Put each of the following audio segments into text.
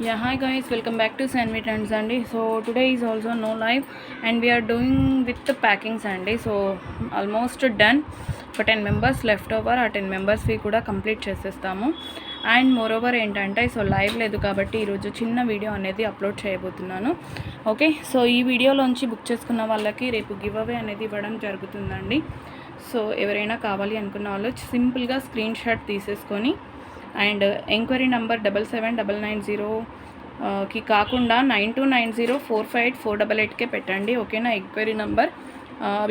Yeah, hi guys, welcome back to Sandwich and Sandy. So today is also no live and we are doing with the packing Sandy. So almost done. For 10 members left over, ఆ 10 మెంబర్స్వి కూడా complete చేసేస్తాము. And more over ఏంటంటే so live లేదు కాబట్టి ఈరోజు చిన్న video అనేది upload చేయబోతున్నాను. ఓకే, సో ఈ వీడియోలోంచి బుక్ చేసుకున్న వాళ్ళకి రేపు గివ్ అవే అనేది ఇవ్వడం జరుగుతుందండి. సో ఎవరైనా కావాలి అనుకున్న వాళ్ళు సింపుల్గా స్క్రీన్ షాట్ తీసేసుకొని అండ్ ఎంక్వైరీ నెంబర్ 779990కి కాకుండా 9290458488కే పెట్టండి. ఓకేనా, ఎంక్వైరీ నెంబర్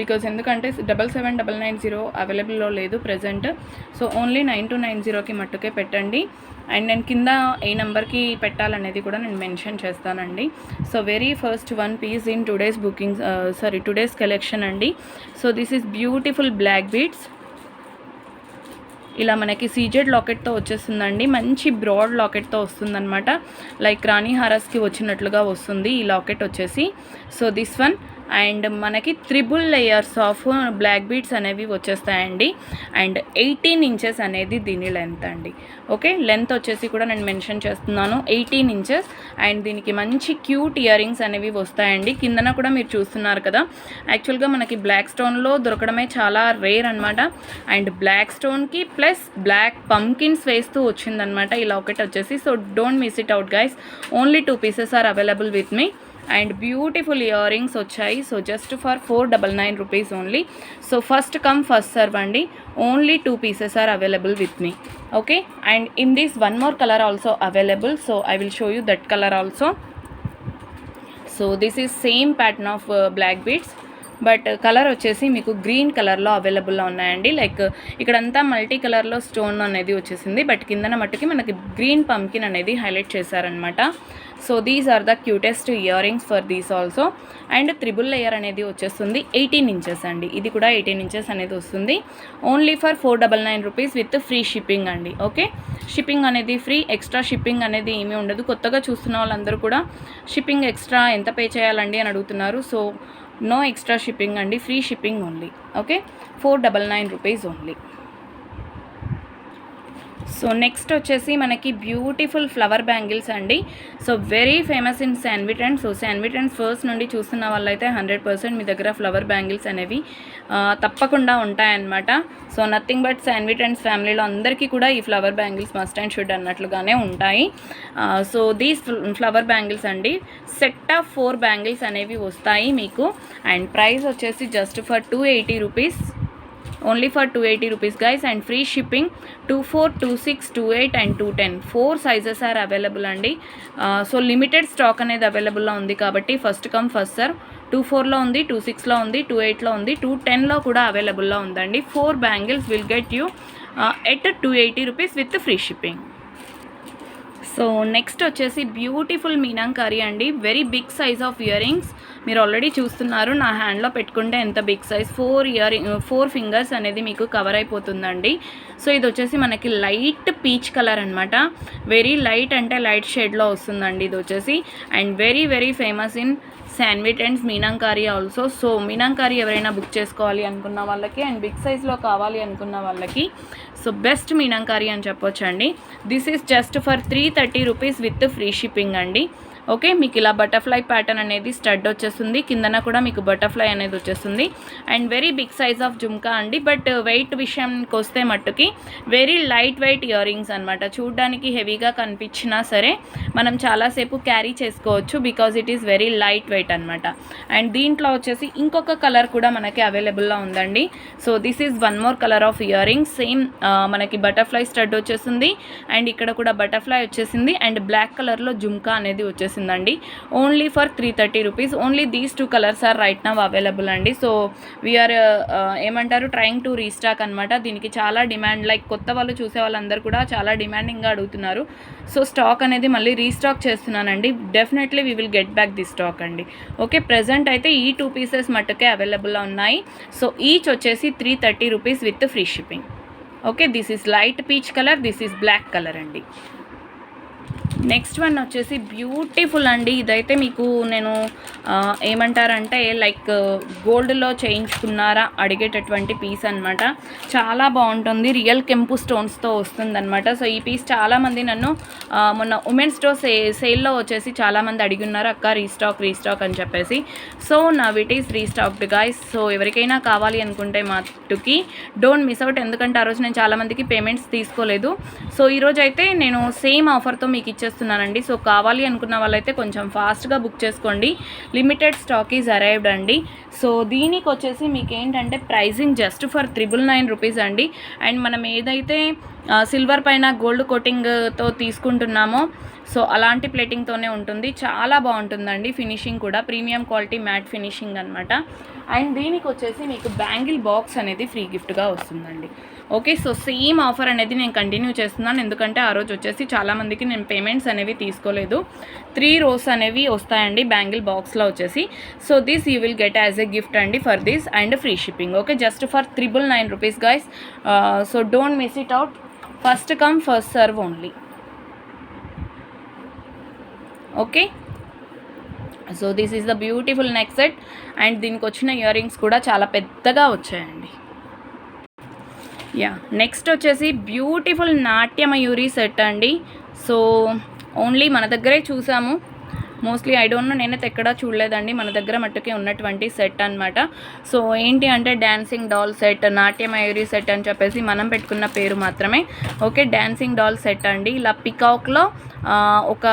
బికాజ్ ఎందుకంటే 77990 అవైలబుల్లో లేదు ప్రజెంట్. సో ఓన్లీ 9290కి మట్టుకే పెట్టండి. అండ్ నేను కింద ఏ నెంబర్కి పెట్టాలనేది కూడా నేను మెన్షన్ చేస్తానండి. So very first one piece in today's collection అండి. So this is beautiful black beads. ఇలా మనకి సీజెడ్ లాకెట్తో వచ్చేస్తుందండి. మంచి బ్రాడ్ లాకెట్తో వస్తుందన్నమాట. లైక్ రాణి హారస్కి వచ్చినట్లుగా వస్తుంది ఈ లాకెట్ వచ్చేసి. సో దిస్ వన్ అండ్ మనకి 3 లేయర్స్ ఆఫ్ బ్లాక్ బీడ్స్ అనేవి వచ్చేస్తాయండి. అండ్ 18 ఇంచెస్ అనేది దీని లెంత్ అండి. ఓకే, లెంత్ వచ్చేసి కూడా నేను మెన్షన్ చేస్తున్నాను 18 ఇంచెస్. అండ్ దీనికి మంచి క్యూట్ ఇయర్ రింగ్స్ అనేవి వస్తాయండి. కిందన కూడా మీరు చూస్తున్నారు కదా, యాక్చువల్గా మనకి బ్లాక్ స్టోన్లో దొరకడమే చాలా రేర్ అనమాట. అండ్ బ్లాక్ స్టోన్కి ప్లస్ బ్లాక్ పంకిన్స్ వేస్తూ వచ్చిందనమాట ఈ లాకెట్ వచ్చేసి. So don't miss it out guys, only 2 pieces are available with me. And beautiful earrings వచ్చాయి. So just for 499 rupees only. So first come first serve అండి. Only 2 pieces are available with me. Okay, and in this one more colour also available. So I will show you that colour also. So this is same pattern of black beads, but colour వచ్చేసి మీకు green కలర్లో అవైలబుల్లో ఉన్నాయండి. Like ఇక్కడంతా multi కలర్లో stone అనేది వచ్చేసింది, but కిందన మట్టుకి మనకి గ్రీన్ పంకిన్ అనేది హైలైట్ చేశారనమాట. So these are the cutest earrings for these also. And 3 layer అనేది వచ్చేస్తుంది 18 ఇంచెస్ అండి. ఇది కూడా 18 ఇంచెస్ అనేది వస్తుంది. Only for 499 rupees with free shipping అండి. ఓకే, షిప్పింగ్ అనేది ఫ్రీ, ఎక్స్ట్రా షిప్పింగ్ అనేది ఏమీ ఉండదు. కొత్తగా చూస్తున్న వాళ్ళందరూ కూడా షిప్పింగ్ ఎక్స్ట్రా ఎంత పే చేయాలండి అని అడుగుతున్నారు. సో నో ఎక్స్ట్రా షిప్పింగ్ అండి, free shipping only. Okay, 499 rupees only. So next వచ్చేసి మనకి బ్యూటిఫుల్ ఫ్లవర్ బ్యాంగిల్స్ అండి. So very famous in sandwich and. So sandwich and first నుండి చూస్తున్న వాళ్ళైతే 100% మీ దగ్గర ఫ్లవర్ బ్యాంగిల్స్ అనేవి తప్పకుండా ఉంటాయన్నమాట. So nothing but sandwich and ఫ్యామిలీలో అందరికీ కూడా ఈ flower bangles must and should అన్నట్లుగానే ఉంటాయి. సో దీస్ ఫ్లవర్ బ్యాంగిల్స్ అండి, సెట్ ఆఫ్ 4 బ్యాంగిల్స్ అనేవి వస్తాయి మీకు. అండ్ ప్రైస్ వచ్చేసి just for 280 rupees. Only for 280 rupees guys. And free shipping 24, 26, 28 and 210 4 sizes are available అండి. సో లిమిటెడ్ స్టాక్ అనేది అవైలబుల్లో ఉంది కాబట్టి ఫస్ట్ కమ్ ఫస్ట్ సర్వ్. 24లో ఉంది, 26లో ఉంది, 28లో ఉంది, 210లో కూడా అవైలబుల్లో ఉందండి. 4 bangles will get you at 280 rupees with free shipping. So next వచ్చేసి బ్యూటిఫుల్ మీనాంకారీ అండి. Very big size of earrings మీరు ఆల్రెడీ చూస్తున్నారు. నా హ్యాండ్లో పెట్టుకుంటే ఎంత బిగ్ సైజ్, 4 ఫింగర్స్ అనేది మీకు కవర్ అయిపోతుందండి. సో ఇది వచ్చేసి మనకి లైట్ పీచ్ కలర్ అనమాట. వెరీ లైట్ అంటే లైట్ షేడ్లో వస్తుందండి ఇది వచ్చేసి. And very very famous in sandwich and meenakari also. So meenakari ఎవరైనా బుక్ చేసుకోవాలి అనుకున్న వాళ్ళకి అండ్ బిగ్ సైజ్లో కావాలి అనుకున్న వాళ్ళకి సో బెస్ట్ మీనాంకారీ అని చెప్పొచ్చండి. This is just for 330 rupees with free shipping అండి. ఓకే, మీకు ఇలా బటర్ఫ్లై ప్యాటర్న్ అనేది స్టడ్ వచ్చేస్తుంది, కిందన కూడా మీకు బటర్ఫ్లై అనేది వచ్చేస్తుంది. And very big size of jhumka అండి. బట్ వెయిట్ విషయానికి వస్తే మట్టుకి very light weight earrings అనమాట. చూడడానికి హెవీగా కనిపించినా సరే మనం చాలాసేపు క్యారీ చేసుకోవచ్చు because it is very light weight అనమాట. అండ్ దీంట్లో వచ్చేసి ఇంకొక కలర్ కూడా మనకి అవైలబుల్లో ఉందండి. So this is one more colour of earrings. Same మనకి బటర్ఫ్లై స్టడ్ వచ్చేసింది అండ్ ఇక్కడ కూడా బటర్ఫ్లై వచ్చేసింది అండ్ బ్లాక్ కలర్లో జుమ్కా అనేది వచ్చేసింది అండి. Only for 330 rupees. Only these 2 colours are right now available అండి. సో వీఆర్ ఏమంటారు ట్రయింగ్ టు రీస్టాక్ అనమాట. దీనికి చాలా డిమాండ్, లైక్ కొత్త వాళ్ళు చూసే వాళ్ళందరూ కూడా చాలా డిమాండింగ్గా అడుగుతున్నారు. సో స్టాక్ అనేది మళ్ళీ రీస్టాక్ చేస్తున్నానండి. Definitely we will get back the stock అండి. ఓకే, ప్రజెంట్ అయితే ఈ 2 పీసెస్ మట్టుకే అవైలబుల్లో ఉన్నాయి. సో ఈచ్ వచ్చేసి 330 rupees with free shipping. Okay, this is light peach colour, this is black colour అండి. నెక్స్ట్ వన్ వచ్చేసి బ్యూటిఫుల్ అండి. ఇదైతే మీకు నేను ఏమంటారంటే లైక్ గోల్డ్లో చేయించుకున్నారా అడిగేటటువంటి పీస్ అనమాట. చాలా బాగుంటుంది, రియల్ కెంపు స్టోన్స్తో వస్తుందన్నమాట. సో ఈ పీస్ చాలామంది నన్ను మొన్న ఉమెన్స్ డే సేల్లో వచ్చేసి చాలామంది అడిగి ఉన్నారు, అక్క రీస్టాక్ అని చెప్పేసి. సో నా it is restocked guys. So ఎవరికైనా కావాలి అనుకుంటే మట్టుకి డోంట్ మిస్ అవుట్, ఎందుకంటే ఆ రోజు నేను చాలామందికి పేమెంట్స్ తీసుకోలేదు. సో ఈరోజు అయితే నేను సేమ్ ఆఫర్తో మీకు ఇచ్చేస్తున్నానండి. సో కావాలి అనుకున్న వాళ్ళైతే కొంచెం ఫాస్ట్గా బుక్ చేసుకోండి. లిమిటెడ్ స్టాక్ ఈజ్ అరైవ్డ్ అండి. సో దీనికి వచ్చేసి మీకు ఏంటంటే ప్రైజింగ్ జస్ట్ ఫర్ 999 రూపీస్ అండి. అండ్ మనం ఏదైతే సిల్వర్ పైన గోల్డ్ కోటింగ్తో తీసుకుంటున్నామో సో అలాంటి ప్లేటింగ్తోనే ఉంటుంది. చాలా బాగుంటుందండి, ఫినిషింగ్ కూడా ప్రీమియం క్వాలిటీ మ్యాట్ ఫినిషింగ్ అనమాట. అండ్ దీనికి వచ్చేసి మీకు బ్యాంగిల్ బాక్స్ అనేది ఫ్రీ గిఫ్ట్గా వస్తుందండి. ఓకే, సో సేమ్ ఆఫర్ అనేది నేను కంటిన్యూ చేస్తున్నాను, ఎందుకంటే ఆ రోజు వచ్చేసి చాలామందికి నేను పేమెంట్స్ అనేవి తీసుకోలేదు. 3 rows అనేవి వస్తాయండి బ్యాంగిల్ బాక్స్లో వచ్చేసి. So this you will get as a gift అండి for this and free shipping. Okay, just for 999 rupees guys. So don't miss it out, first come first serve only. Okay, so this is the beautiful neck set. And దీనికి వచ్చిన ear rings కూడా చాలా పెద్దగా వచ్చాయండి. Next వచ్చేసి beautiful నాట్య Mayuri set అండి. So only మన దగ్గరే చూసాము, మోస్ట్లీ ఐ డోంట్ నో, నేనైతే ఎక్కడా చూడలేదండి, మన దగ్గర మట్టుకే ఉన్నటువంటి సెట్ అనమాట. సో ఏంటి అంటే డాన్సింగ్ డాల్ సెట్, నాట్య మయూరి సెట్ అని చెప్పేసి మనం పెట్టుకున్న పేరు మాత్రమే. ఓకే, డాన్సింగ్ డాల్ సెట్ అండి. ఇలా పికాక్లో ఒక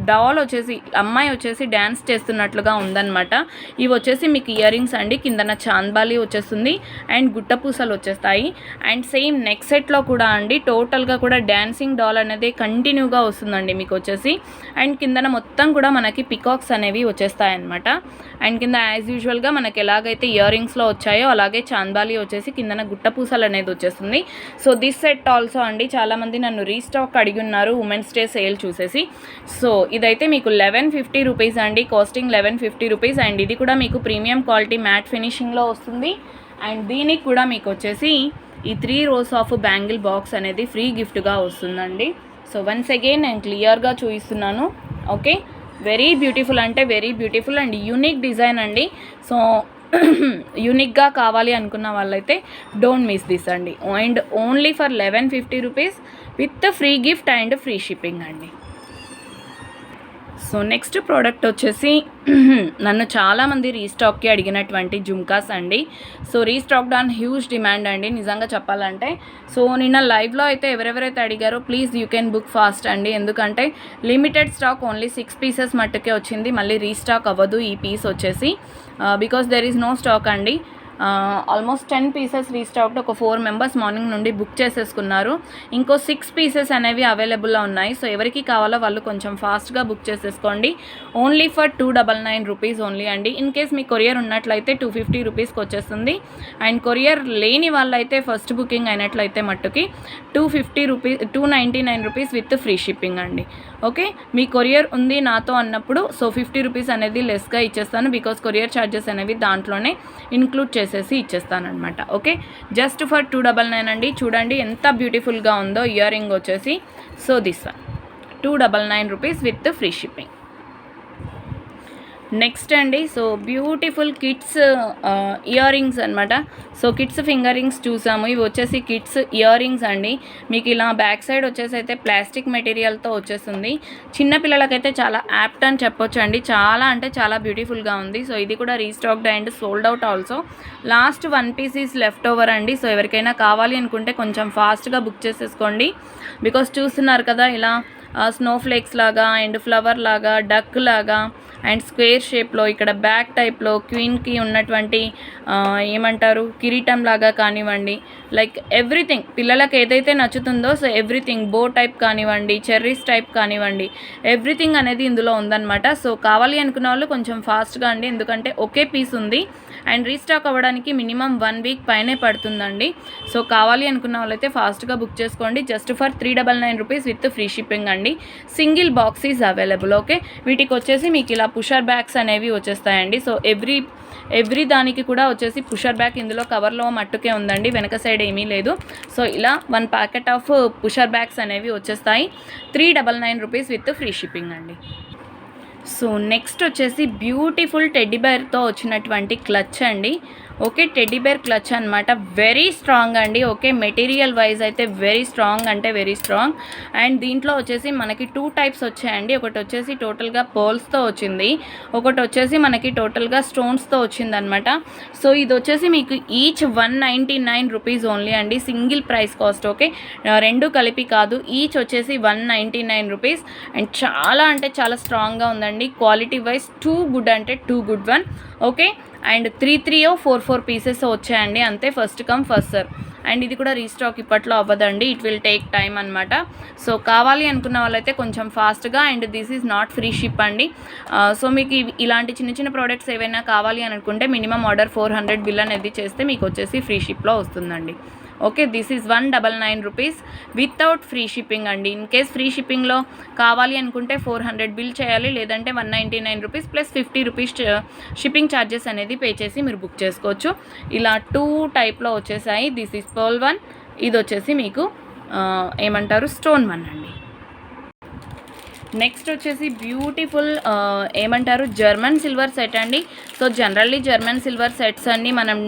డాల్ వచ్చేసి అమ్మాయి వచ్చేసి డ్యాన్స్ చేస్తున్నట్లుగా ఉందన్నమాట. ఇవి వచ్చేసి మీకు ఇయర్ రింగ్స్ అండి, కిందన చాంద్బాలి వచ్చేస్తుంది అండ్ గుట్టపూసలు వచ్చేస్తాయి. అండ్ సేమ్ నెక్ సెట్లో కూడా అండి టోటల్గా కూడా డాన్సింగ్ డాల్ అనేది కంటిన్యూగా వస్తుందండి మీకు వచ్చేసి. అండ్ కిందన మొత్తం కూడా మనకి పికాక్స్ అనేవి వచ్చేస్తాయి అన్నమాట. అండ్ కింద యాజ్ యూజువల్గా మనకి ఎలాగైతే ఇయర్ రింగ్స్లో వచ్చాయో అలాగే చాంద్బాలి వచ్చేసి కిందన గుట్టపూసలు అనేది వచ్చేస్తుంది. సో దిస్ సెట్ ఆల్సో అండి చాలామంది నన్ను రీస్టాక్ అడిగి ఉన్నారు ఉమెన్స్ డే సేల్ చూసేసి. సో ఇదైతే మీకు 1150 రూపీస్ అండి, కాస్టింగ్ 1150 రూపీస్. అండ్ ఇది కూడా మీకు ప్రీమియం క్వాలిటీ మ్యాట్ ఫినిషింగ్లో వస్తుంది. అండ్ దీనికి కూడా మీకు వచ్చేసి ఈ 3 rows ఆఫ్ బ్యాంగిల్ బాక్స్ అనేది ఫ్రీ గిఫ్ట్గా వస్తుందండి. సో వన్స్ అగైన్ నేను క్లియర్గా చూపిస్తున్నాను. ఓకే, వెరీ బ్యూటిఫుల్ అంటే very beautiful and unique design అండి. సో యూనిక్గా కావాలి అనుకున్న వాళ్ళైతే డోంట్ మిస్ దిస్ అండి. And only for 1150 rupees with free gift and free shipping అండి. సో నెక్స్ట్ ప్రోడక్ట్ వచ్చేసి నన్ను చాలామంది రీస్టాక్కి అడిగినటువంటి జుమ్కాస్ అండి. So restocked on huge demand అండి నిజంగా చెప్పాలంటే. సో నిన్న లైవ్లో అయితే ఎవరెవరైతే అడిగారో please you can book fast అండి, ఎందుకంటే లిమిటెడ్ స్టాక్ ఓన్లీ 6 pieces మట్టుకే వచ్చింది, మళ్ళీ రీస్టాక్ అవ్వదు ఈ పీస్ వచ్చేసి, because there is no stock అండి. Almost 10 pieces restocked. ఒక 4 members మార్నింగ్ నుండి బుక్ చేసేసుకున్నారు. ఇంకో 6 pieces అనేవి అవైలబుల్లో ఉన్నాయి. సో ఎవరికి కావాలో వాళ్ళు కొంచెం ఫాస్ట్గా బుక్ చేసేసుకోండి. ఓన్లీ ఫర్ 299 రూపీస్ ఓన్లీ అండి. ఇన్ కేస్ మీ కొరియర్ ఉన్నట్లయితే 250 రూపీస్కి వచ్చేస్తుంది. అండ్ కొరియర్ లేని వాళ్ళైతే ఫస్ట్ బుకింగ్ అయినట్లయితే మట్టుకి 299 రూపీస్ విత్ ఫ్రీ షిప్పింగ్ అండి. ఓకే, మీ కొరియర్ ఉంది నాతో అన్నప్పుడు సో 50 రూపీస్ అనేది లెస్గా ఇచ్చేస్తాను, బికాస్ కొరియర్ ఛార్జెస్ అనేవి దాంట్లోనే ఇన్క్లూడ్ చేసేసి ఇచ్చేస్తానమాట. ఓకే, జస్ట్ ఫర్ 299 అండి. చూడండి ఎంత బ్యూటిఫుల్గా ఉందో ఇయర్ రింగ్ వచ్చేసి. So this one 299 rupees with free shipping. Next అండి, so beautiful kids earrings అనమాట. సో కిడ్స్ ఫింగర్ రింగ్స్ చూసాము, ఇవి వచ్చేసి కిడ్స్ ఇయర్ రింగ్స్ అండి. మీకు ఇలా బ్యాక్ సైడ్ వచ్చేసి అయితే ప్లాస్టిక్ మెటీరియల్తో వచ్చేస్తుంది. చిన్నపిల్లలకైతే చాలా యాప్ట్ అని చెప్పొచ్చు అండి, చాలా అంటే చాలా బ్యూటిఫుల్గా ఉంది. సో ఇది కూడా restocked and sold out also. Last 1 piece is left over అండి. సో ఎవరికైనా కావాలి అనుకుంటే కొంచెం ఫాస్ట్గా బుక్ చేసేసుకోండి, బికాస్ చూస్తున్నారు కదా ఇలా స్నోఫ్లేక్స్ లాగా అండ్ ఫ్లవర్ లాగా డక్ లాగా అండ్ స్క్వేర్ షేప్లో ఇక్కడ బ్యాక్ టైప్లో క్వీన్కి ఉన్నటువంటి ఏమంటారు కిరీటం లాగా కానివ్వండి, లైక్ ఎవ్రీథింగ్ పిల్లలకి ఏదైతే నచ్చుతుందో సో ఎవ్రీథింగ్ బో టైప్ కానివ్వండి, చెర్రీస్ టైప్ కానివ్వండి, ఎవ్రీథింగ్ అనేది ఇందులో ఉందన్నమాట. సో కావాలి అనుకున్న వాళ్ళు కొంచెం ఫాస్ట్గా అండి, ఎందుకంటే ఒకే పీస్ ఉంది అండ్ రీస్టాక్ అవ్వడానికి మినిమం 1 week పైనే పడుతుందండి. సో కావాలి అనుకున్న వాళ్ళైతే ఫాస్ట్గా బుక్ చేసుకోండి. Just for 399 rupees with free shipping అండి. Single box is available. Okay, వీటికి వచ్చేసి మీకు ఇలా పుషర్ బ్యాగ్స్ అనేవి వచ్చేస్తాయండి. సో ఎవ్రీ దానికి కూడా వచ్చేసి పుషర్ బ్యాగ్ ఇందులో కవర్లో మట్టుకే ఉందండి, వెనక సైడ్ ఏమీ లేదు. సో ఇలా 1 ప్యాకెట్ ఆఫ్ పుషర్ బ్యాగ్స్ అనేవి వచ్చేస్తాయి. 399 రూపీస్ విత్ ఫ్రీ షిప్పింగ్ అండి. సో నెక్స్ట్ వచ్చేసి బ్యూటిఫుల్ టెడ్డీ బేర్తో వచ్చినటువంటి క్లచ్ అండి. ఓకే, టెడ్డీ బేర్ క్లచ్ అనమాట. వెరీ స్ట్రాంగ్ అండి. ఓకే, మెటీరియల్ వైజ్ అయితే వెరీ స్ట్రాంగ్ అంటే వెరీ స్ట్రాంగ్. అండ్ దీంట్లో వచ్చేసి మనకి 2 టైప్స్ వచ్చాయండి. ఒకటి వచ్చేసి టోటల్గా పర్ల్స్తో వచ్చింది, ఒకటి వచ్చేసి మనకి టోటల్గా స్టోన్స్తో వచ్చిందనమాట. సో ఇది వచ్చేసి మీకు ఈచ్ 199 రూపీస్ ఓన్లీ అండి, సింగిల్ ప్రైస్ కాస్ట్. ఓకే, రెండు కలిపి కాదు, ఈచ్ వచ్చేసి 199 రూపీస్. అండ్ చాలా అంటే చాలా స్ట్రాంగ్గా ఉందండి. క్వాలిటీ వైజ్ టూ గుడ్ అంటే too good one. Okay, and 3 or 4 pieces వచ్చాయండి అంతే, first come first serve. And ఇది కూడా రీస్టాక్ ఇప్పట్లో అవ్వదండి, ఇట్ విల్ టేక్ టైం అనమాట. సో కావాలి అనుకున్న వాళ్ళైతే కొంచెం ఫాస్ట్గా. And this is not free ship అండి. సో మీకు ఇలాంటి చిన్న చిన్న ప్రోడక్ట్స్ ఏవైనా కావాలి అని అనుకుంటే మినిమం ఆర్డర్ 400 బిల్ అనేది చేస్తే మీకు వచ్చేసి ఫ్రీ షిప్లో వస్తుందండి. Okay, this is 199 rupees without free shipping అండి. ఇన్ కేస్ ఫ్రీ షిప్పింగ్లో కావాలి అనుకుంటే 400 బిల్ చేయాలి, లేదంటే 199 rupees plus 50 rupees shipping charges అనేది పే చేసి మీరు బుక్ చేసుకోవచ్చు. ఇలా 2 టైప్లో వచ్చేసాయి. దిస్ ఈజ్ పర్ల్ 1, ఇది వచ్చేసి మీకు ఏమంటారు స్టోన్ 1 అండి. నెక్స్ట్ వచ్చేసి బ్యూటిఫుల్ ఏమంటారు జర్మన్ సిల్వర్ సెట్ అండి. So generally German silver sets అన్నీ మనం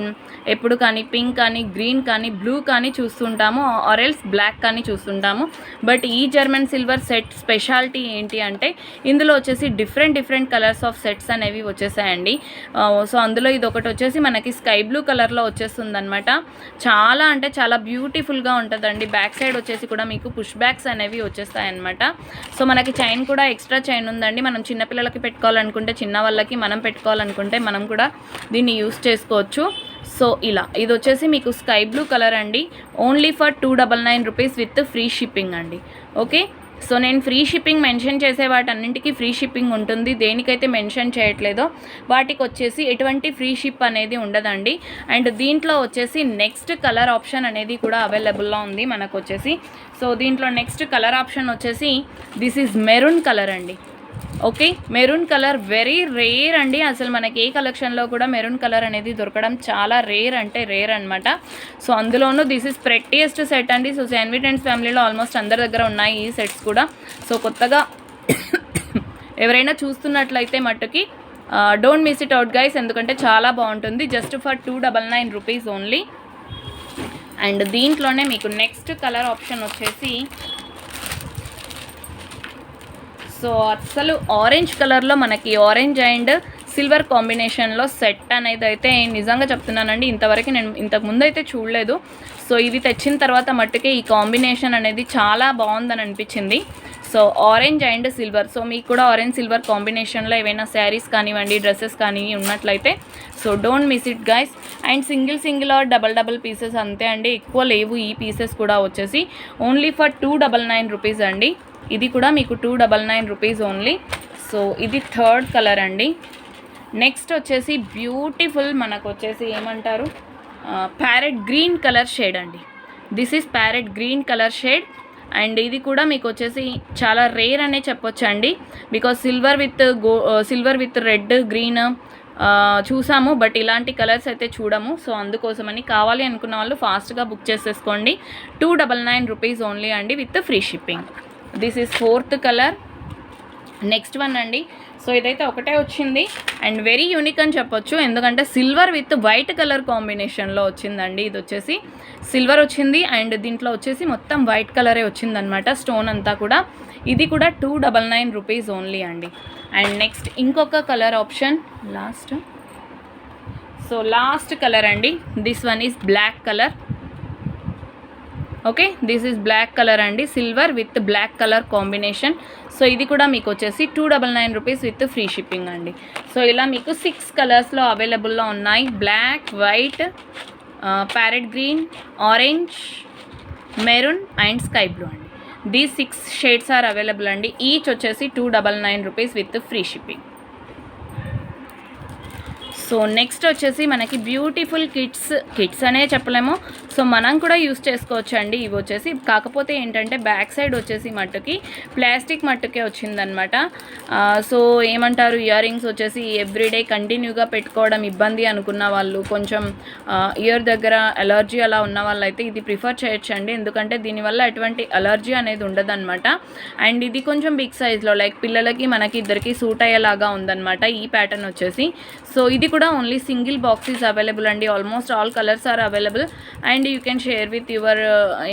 ఎప్పుడు కానీ పింక్ కానీ గ్రీన్ కానీ బ్లూ కానీ చూస్తుంటాము, ఆరెల్స్ బ్లాక్ కానీ చూస్తుంటాము. బట్ ఈ జర్మన్ సిల్వర్ సెట్ స్పెషాలిటీ ఏంటి అంటే ఇందులో వచ్చేసి డిఫరెంట్ కలర్స్ ఆఫ్ సెట్స్ అనేవి వచ్చేసాయండి. సో అందులో ఇది ఒకటి వచ్చేసి మనకి స్కై బ్లూ కలర్లో వచ్చేస్తుందన్నమాట. చాలా అంటే చాలా బ్యూటిఫుల్గా ఉంటుందండి. బ్యాక్ సైడ్ వచ్చేసి కూడా మీకు పుష్ బ్యాగ్స్ అనేవి వచ్చేస్తాయన్నమాట. సో మనకి చైన్ కూడా ఎక్స్ట్రా చైన్ ఉందండి. మనం చిన్నపిల్లలకి పెట్టుకోవాలనుకుంటే, చిన్న వాళ్ళకి మనం పెట్టుకోవాలనుకుంటే మనం కూడా దీన్ని యూస్ చేసుకోవచ్చు. సో ఇలా ఇది వచ్చేసి మీకు స్కై బ్లూ కలర్ అండి, only for 299 rupees with free shipping అండి. ఓకే, సో నేను ఫ్రీ షిప్పింగ్ మెన్షన్ చేసే వాటన్నింటికి ఫ్రీ షిప్పింగ్ ఉంటుంది, దేనికైతే మెన్షన్ చేయట్లేదో వాటికి వచ్చేసి ఎటువంటి ఫ్రీ షిప్ అనేది ఉండదండి. అండ్ దీంట్లో వచ్చేసి నెక్స్ట్ కలర్ ఆప్షన్ అనేది కూడా అవైలబుల్లో ఉంది మనకు వచ్చేసి. సో దీంట్లో నెక్స్ట్ కలర్ ఆప్షన్ వచ్చేసి దిస్ ఈజ్ మెరూన్ కలర్ అండి. Okay, maroon colour very rare అండి. అసలు మనకి ఏ కలెక్షన్లో కూడా మెరూన్ కలర్ అనేది దొరకడం చాలా రేర్ అంటే రేర్ అనమాట. సో అందులోనూ దిస్ ఈజ్ ప్రెట్టియెస్ట్ సెట్ అండి. సో శాన్వి ట్రెండ్స్ ఫ్యామిలీలో ఆల్మోస్ట్ అందరి దగ్గర ఉన్నాయి ఈ సెట్స్ కూడా. సో కొత్తగా ఎవరైనా చూస్తున్నట్లయితే మట్టుకి don't miss it out guys, ఎందుకంటే చాలా బాగుంటుంది. Just for 299 rupees only. And దీంట్లోనే మీకు నెక్స్ట్ కలర్ ఆప్షన్ వచ్చేసి సో అసలు ఆరెంజ్ కలర్లో మనకి ఆరెంజ్ అండ్ సిల్వర్ కాంబినేషన్లో సెట్ అనేది అయితే నిజంగా చెప్తున్నానండి, ఇంతవరకు నేను ఇంతకుముందు అయితే చూడలేదు. సో ఇది తెచ్చిన తర్వాత మట్టుకే ఈ కాంబినేషన్ అనేది చాలా బాగుందని అనిపించింది. So orange and silver, so మీకు కూడా ఆరెంజ్ సిల్వర్ కాంబినేషన్లో ఏవైనా శారీస్ కానివ్వండి, డ్రెస్సెస్ కానీ ఉన్నట్లయితే so don't miss it guys. And single or double pieces అంతే అండి, ఎక్కువ లేవు ఈ పీసెస్ కూడా వచ్చేసి. ఓన్లీ ఫర్ 299 రూపీస్ అండి. ఇది కూడా మీకు 299 రూపీస్ ఓన్లీ. సో ఇది థర్డ్ కలర్ అండి. నెక్స్ట్ వచ్చేసి బ్యూటిఫుల్ మనకు వచ్చేసి ఏమంటారు ప్యారెట్ గ్రీన్ కలర్ షేడ్ అండి. This is parrot green colour shade. And ఇది కూడా మీకు వచ్చేసి చాలా రేర్ అనే చెప్పొచ్చు అండి, because silver with red green చూసాము, బట్ ఇలాంటి కలర్స్ అయితే చూడము. సో అందుకోసమని కావాలి అనుకున్న వాళ్ళు ఫాస్ట్గా బుక్ చేసేసుకోండి. 299 రూపీస్ ఓన్లీ అండి with free shipping. This is fourth colour. Next one అండి. సో ఇదైతే ఒకటే వచ్చింది అండ్ వెరీ యూనిక్ అని చెప్పొచ్చు, ఎందుకంటే సిల్వర్ విత్ వైట్ కలర్ కాంబినేషన్లో వచ్చిందండి. ఇది వచ్చేసి సిల్వర్ వచ్చింది అండ్ దీంట్లో వచ్చేసి మొత్తం వైట్ కలరే వచ్చిందనమాట, స్టోన్ అంతా కూడా. ఇది కూడా 299 రూపీస్ ఓన్లీ అండి. అండ్ నెక్స్ట్ ఇంకొక colour option last. So last colour అండి. This one is black colour. Okay, this is black colour అండి, silver with black colour combination. So ఇది కూడా మీకు వచ్చేసి 299 రూపీస్ విత్ ఫ్రీ షిప్పింగ్ అండి. సో ఇలా మీకు 6 కలర్స్లో అవైలబుల్లో ఉన్నాయి. Black, white, parrot green, orange, maroon and sky blue అండి. దీస్ 6 షేడ్స్ ఆర్ అవైలబుల్ అండి. ఈచ్ వచ్చేసి 299 rupees with free shipping. So next వచ్చేసి మనకి బ్యూటిఫుల్ కిడ్స్ అనే చెప్పలేము, సో మనం కూడా యూస్ చేసుకోవచ్చు అండి. ఇవి వచ్చేసి కాకపోతే ఏంటంటే బ్యాక్ సైడ్ వచ్చేసి మట్టుకి ప్లాస్టిక్ మట్టుకే వచ్చిందనమాట. సో ఏమంటారు, ఇయర్ రింగ్స్ వచ్చేసి ఎవ్రీడే కంటిన్యూగా పెట్టుకోవడం ఇబ్బంది అనుకున్న వాళ్ళు, కొంచెం ఇయర్ దగ్గర అలర్జీ అలా ఉన్న వాళ్ళు అయితే ఇది ప్రిఫర్ చేయొచ్చండి. ఎందుకంటే దీనివల్ల ఎటువంటి అలర్జీ అనేది ఉండదన్నమాట. అండ్ ఇది కొంచెం బిగ్ సైజ్లో లైక్ పిల్లలకి మనకి ఇద్దరికి సూట్ అయ్యేలాగా ఉందన్నమాట ఈ ప్యాటర్న్ వచ్చేసి. సో ఇది కూడా only single box is available అండి. Almost all colours are available and you can share with your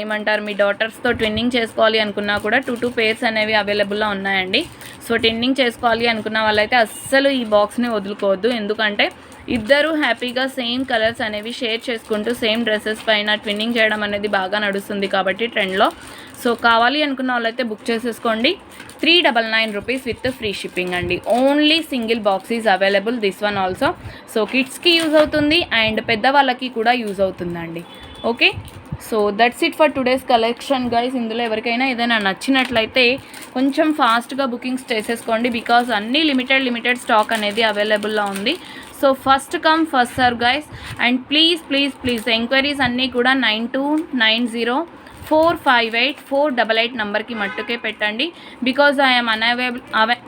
ఏమంటారు మీ డాటర్స్తో ట్విన్నింగ్ చేసుకోవాలి అనుకున్నా కూడా 2 పేర్స్ అనేవి అవైలబుల్లో ఉన్నాయండి. సో ట్విన్నింగ్ చేసుకోవాలి అనుకున్న వాళ్ళైతే అస్సలు ఈ బాక్స్ని వదులుకోవద్దు. ఎందుకంటే ఇద్దరు హ్యాపీగా సేమ్ కలర్స్ అనేవి షేర్ చేసుకుంటూ సేమ్ డ్రెస్సెస్ పైన ట్విన్నింగ్ చేయడం అనేది బాగా నడుస్తుంది కాబట్టి ట్రెండ్లో. సో కావాలి అనుకున్న వాళ్ళైతే బుక్ చేసేసుకోండి. 399 రూపీస్ విత్ ఫ్రీ షిప్పింగ్ అండి. Only single box is available, this one also. So కిడ్స్కి యూజ్ అవుతుంది అండ్ పెద్దవాళ్ళకి కూడా యూజ్ అవుతుందండి. Okay, so that's it for today's collection guys. ఇందులో ఎవరికైనా ఏదైనా నచ్చినట్లయితే కొంచెం ఫాస్ట్గా బుకింగ్స్ చేసేసుకోండి, బికాజ్ అన్నీ లిమిటెడ్ స్టాక్ అనేది అవైలబుల్లో ఉంది. So first come first serve guys. And please enquiries అన్నీ కూడా 9290458488 నెంబర్కి మట్టుకే పెట్టండి, బికాజ్ ఐఎమ్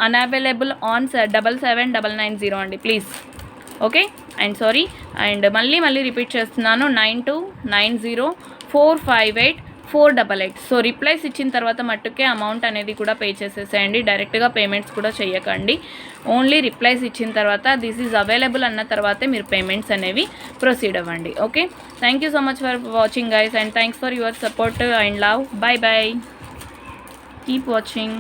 అన్అవైలబుల్ ఆన్ 77990 అండి please. Okay, and sorry, and మళ్ళీ రిపీట్ చేస్తున్నాను 9290458488. సో రిప్లైస్ ఇచ్చిన తర్వాత మట్టుకే అమౌంట్ అనేది కూడా పే చేసేసేయండి, డైరెక్ట్గా పేమెంట్స్ కూడా చేయకండి. ఓన్లీ రిప్లైస్ ఇచ్చిన తర్వాత దిస్ ఈజ్ అవైలబుల్ అన్న తర్వాతే మీరు పేమెంట్స్ అనేవి ప్రొసీడ్ అవ్వండి. Okay, thank you so much for watching guys and thanks for your support and love. By keep watching.